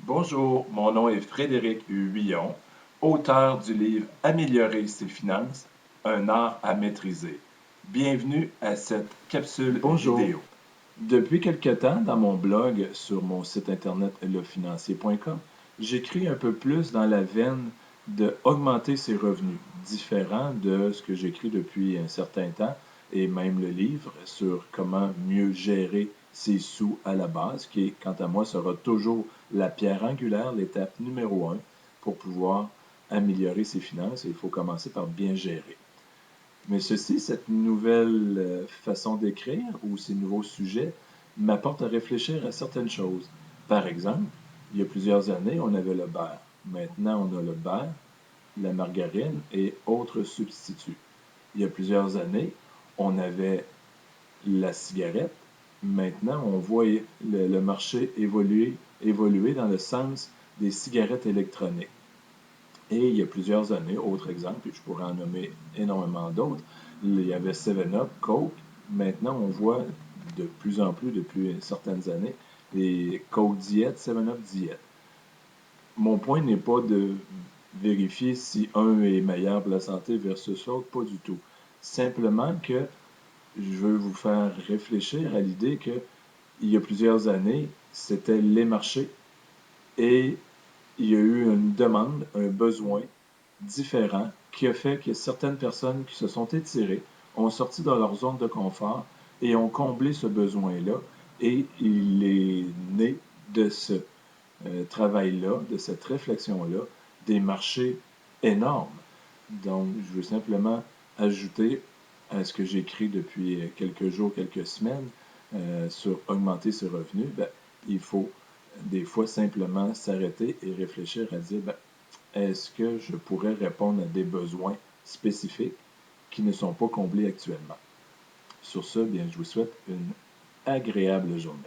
Bonjour, mon nom est Frédéric Huillon, auteur du livre Améliorer ses finances, un art à maîtriser. Bienvenue à cette capsule Bonjour. vidéo. Depuis quelque temps, dans mon blog sur mon site internet lefinancier.com, j'écris un peu plus dans la veine de augmenter ses revenus, différent de ce que j'écris depuis un certain temps, et même le livre sur comment mieux gérer ses sous à la base, qui, quant à moi, sera toujours la pierre angulaire, l'étape numéro 1 pour pouvoir améliorer ses finances. Et il faut commencer par bien gérer. Mais cette nouvelle façon d'écrire ou ces nouveaux sujets m'apportent à réfléchir à certaines choses. Par exemple, il y a plusieurs années, on avait le beurre. Maintenant, on a le beurre, la margarine et autres substituts. Il y a plusieurs années, on avait la cigarette. Maintenant, on voit le marché évoluer dans le sens des cigarettes électroniques. Et il y a plusieurs années, autre exemple, et je pourrais en nommer énormément d'autres, il y avait 7-Up, Coke. Maintenant, on voit de plus en plus, depuis certaines années, les Coke Diet, 7-Up Diet. Mon point n'est pas de vérifier si un est meilleur pour la santé versus l'autre, pas du tout. Simplement que je veux vous faire réfléchir à l'idée que il y a plusieurs années, c'était les marchés et il y a eu une demande, un besoin différent qui a fait que certaines personnes qui se sont étirées ont sorti de leur zone de confort et ont comblé ce besoin-là. Et il est né de ce travail-là, de cette réflexion-là, des marchés énormes. Donc, je veux simplement ajouter à ce que j'écris depuis quelques jours, quelques semaines sur augmenter ses revenus, il faut des fois simplement s'arrêter et réfléchir à dire, est-ce que je pourrais répondre à des besoins spécifiques qui ne sont pas comblés actuellement? Sur ce, bien, je vous souhaite une agréable journée.